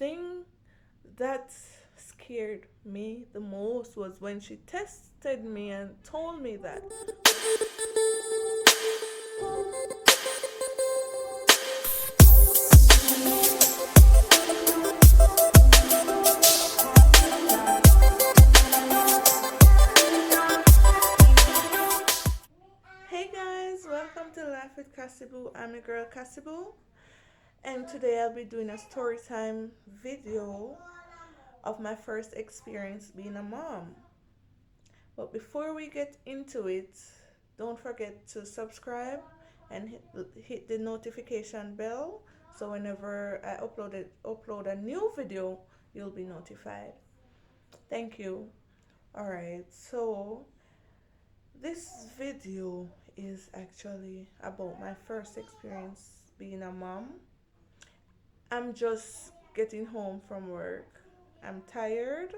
thing that scared me the most was when she tested me and told me that. Hey guys, welcome to Laugh with Cassie. I'm your girl Cassie, and today I'll be doing a story time video of my first experience being a mom. But before we get into it, don't forget to subscribe and hit the notification bell so whenever I upload a new video, you'll be notified. Thank you. Alright, so this video is actually about my first experience being a mom. I'm just getting home from work. I'm tired,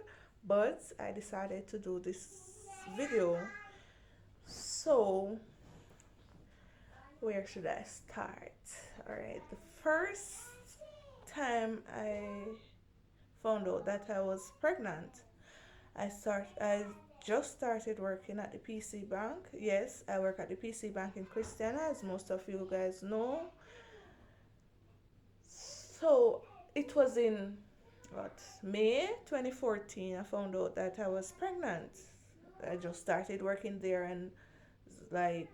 but I decided to do this video. So, where should I start? Alright, the first time I found out that I was pregnant, I just started working at the PC Bank. Yes, I work at the PC Bank in Christiana, as most of you guys know. So it was in what, May 2014 I found out that I was pregnant. I just started working there, and like,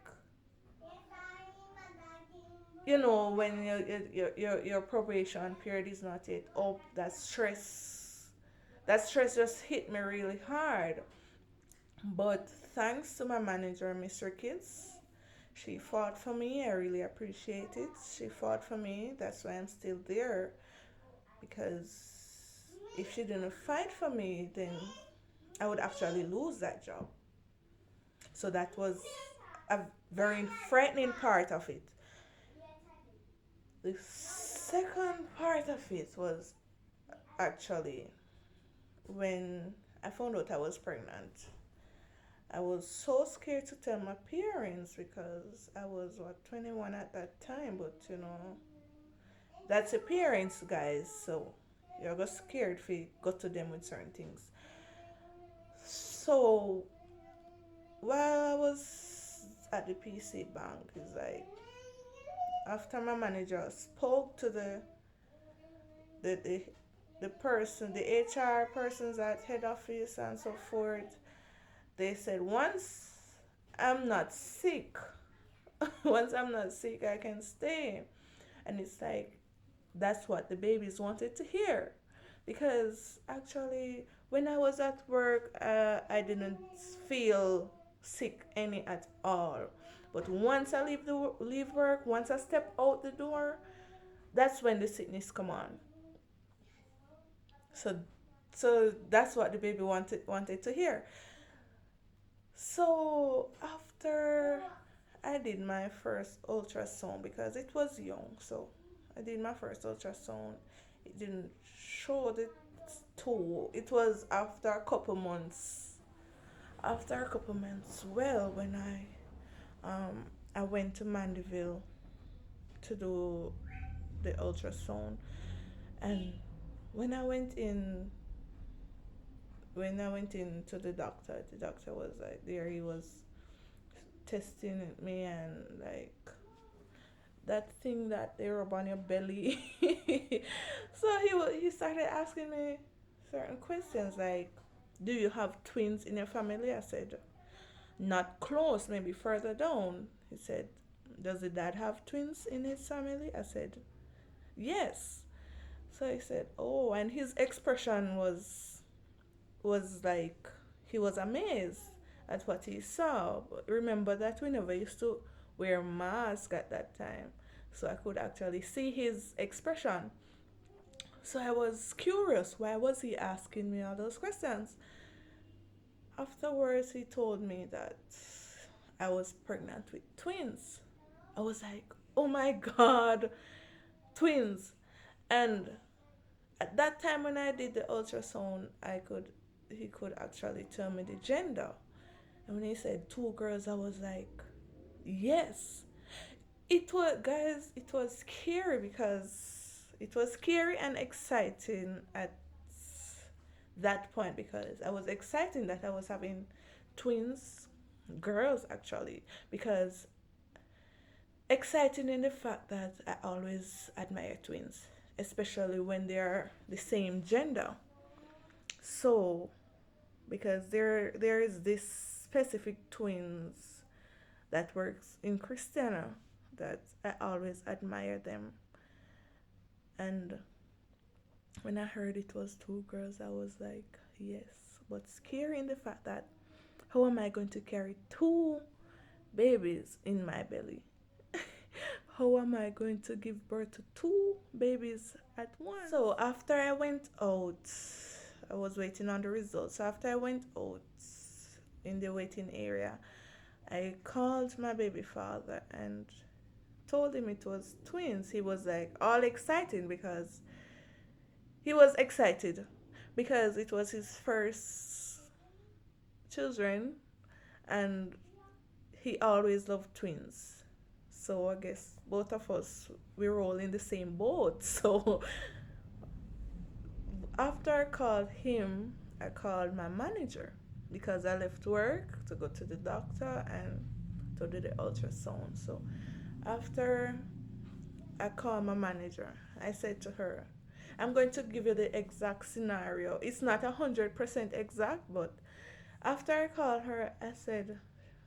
when your probation period is not yet up, that stress just hit me really hard. But thanks to my manager, Mr. Kids, she fought for me. I really appreciate it. She fought for me. That's why I'm still there. Because if she didn't fight for me, then I would actually lose that job. So that was a very frightening part of it. The second part of it was actually when I found out I was pregnant. I was so scared to tell my parents because I was, what, 21 at that time, but that's your parents, guys, so you're just scared if you go to them with certain things. So while I was at the PC Bank, it's like after my manager spoke to the the, the HR persons at head office and so forth, they said I'm not sick, once I'm not sick, I can stay. And it's like, that's what the babies wanted to hear. Because actually, when I was at work, I didn't feel sick any at all. But once I leave work, once I step out the door, that's when the sickness come on. So, so that's what the baby wanted to hear. So after I did my first ultrasound, because it was young, so I did my first ultrasound. It didn't show the toe. It was after a couple months. After a couple months, well, when I went to Mandeville to do the ultrasound, and when I went in, when I went in to the doctor was like there. He was testing me, and like that thing that they rub on your belly. So he started asking me certain questions like, "Do you have twins in your family?" I said, "Not close, maybe further down." He said, "Does the dad have twins in his family?" I said, "Yes." So he said, "Oh," and his expression was like he was amazed at what he saw. But remember that we never used to wear masks at that time, so I could actually see his expression. So I was curious, why was he asking me all those questions? Afterwards, he told me that I was pregnant with twins. I was like, oh my god, twins. And at that time when I did the ultrasound, he could actually tell me the gender. And when he said two girls, I was like, yes. It was, guys, it was scary because it was scary and exciting at that point because I was excited that I was having twins, girls actually, because exciting in the fact that I always admire twins, especially when they are the same gender. So because there is this specific twins that works in Christiana that I always admire them. And when I heard it was two girls, I was like, yes. But scary in the fact that how am I going to carry two babies in my belly? How am I going to give birth to two babies at once? So after I went out, I was waiting on the results. So after I went out in the waiting area, I called my baby father and told him it was twins. He was like all excited because he was excited because it was his first children and he always loved twins. So I guess both of us we were all in the same boat. So after I called him, I called my manager because I left work to go to the doctor and to do the ultrasound. So after I called my manager, I said to her, I'm going to give you the exact scenario. It's not 100% exact, but after I called her, I said,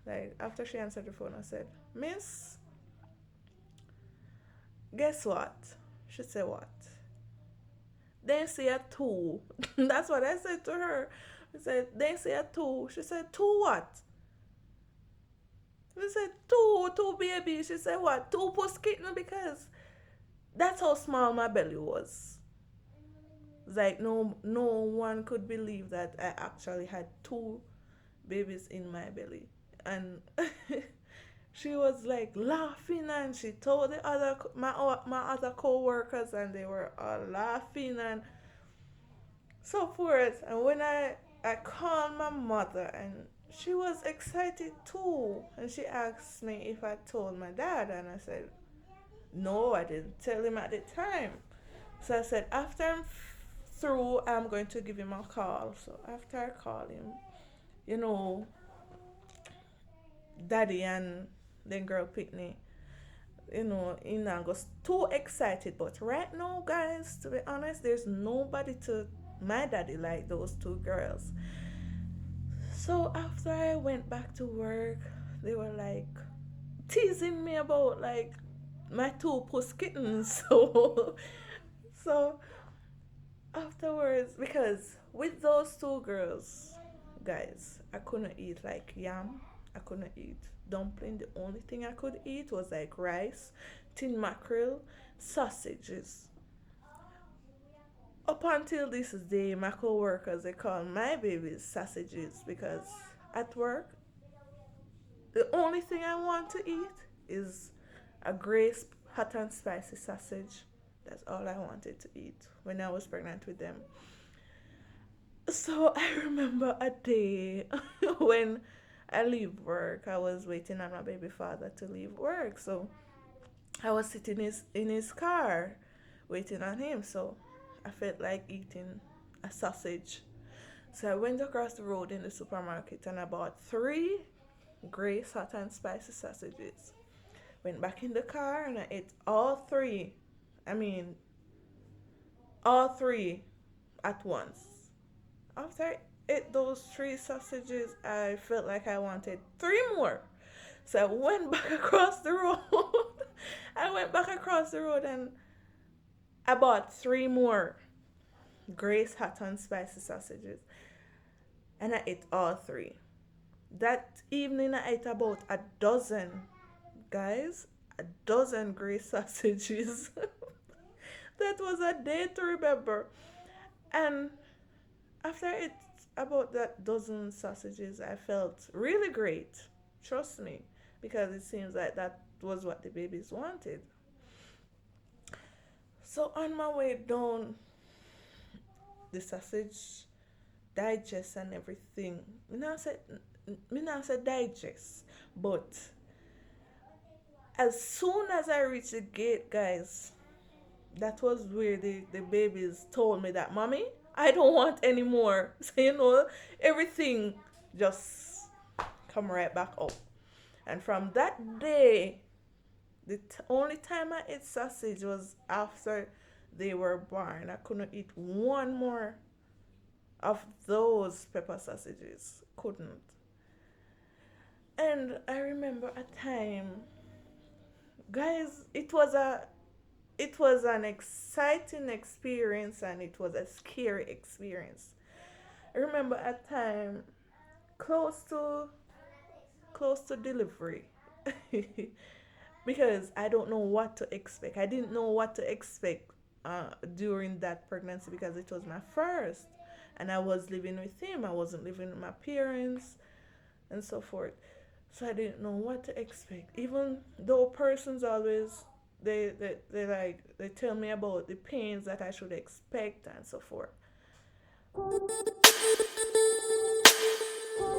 like, after she answered the phone, I said, Miss, guess what? She said, what? They say a two. That's what I said to her. I said, they say a two. She said, two what? I said, two baby. She said, what? Two puss kitten because that's how small my belly was. It's like no one could believe that I actually had two babies in my belly. And she was like laughing and she told the other my other co-workers and they were all laughing and so forth. And when I called my mother and she was excited too and she asked me if I told my dad and I said no, I didn't tell him at the time. So I said after I'm through I'm going to give him a call. So after I call him, you know, daddy and then girl Pitney, you know, I was too excited. But right now, guys, to be honest, there's nobody to my daddy like those two girls. So after I went back to work, they were like teasing me about like my two puss kittens. So afterwards, because with those two girls, guys, I couldn't eat like yam. I couldn't eat dumpling. The only thing I could eat was like rice, tin mackerel, sausages. Up until this day, my co-workers they call my babies sausages because at work, the only thing I want to eat is a gray hot and spicy sausage. That's all I wanted to eat when I was pregnant with them. So I remember a day when I leave work. I was waiting on my baby father to leave work. So I was sitting in his car waiting on him. So I felt like eating a sausage. So I went across the road in the supermarket and I bought three gray hot and spicy sausages. Went back in the car and I ate all three. I mean, all three at once. After I ate those three sausages, I felt like I wanted three more. So I went back across the road. I went back across the road and I bought three more Grace hot and spicy sausages. And I ate all three. That evening I ate about a dozen, guys. A dozen Grace sausages. That was a day to remember. And after I ate about that dozen sausages, I felt really great. Trust me. Because it seems like that was what the babies wanted. So on my way down, the sausage digest and everything. Me not say digest, but as soon as I reach the gate, guys, that was where the babies told me that, mommy, I don't want any more. So everything just come right back up. And from that day, only time I ate sausage was after they were born. I couldn't eat one more of those pepper sausages. Couldn't. And I remember a time, guys, it was an exciting experience and it was a scary experience. I remember a time close to close to delivery. Because I don't know what to expect. I didn't know what to expect during that pregnancy because it was my first, and I was living with him. I wasn't living with my parents and so forth. So I didn't know what to expect. Even though persons always they tell me about the pains that I should expect and so forth.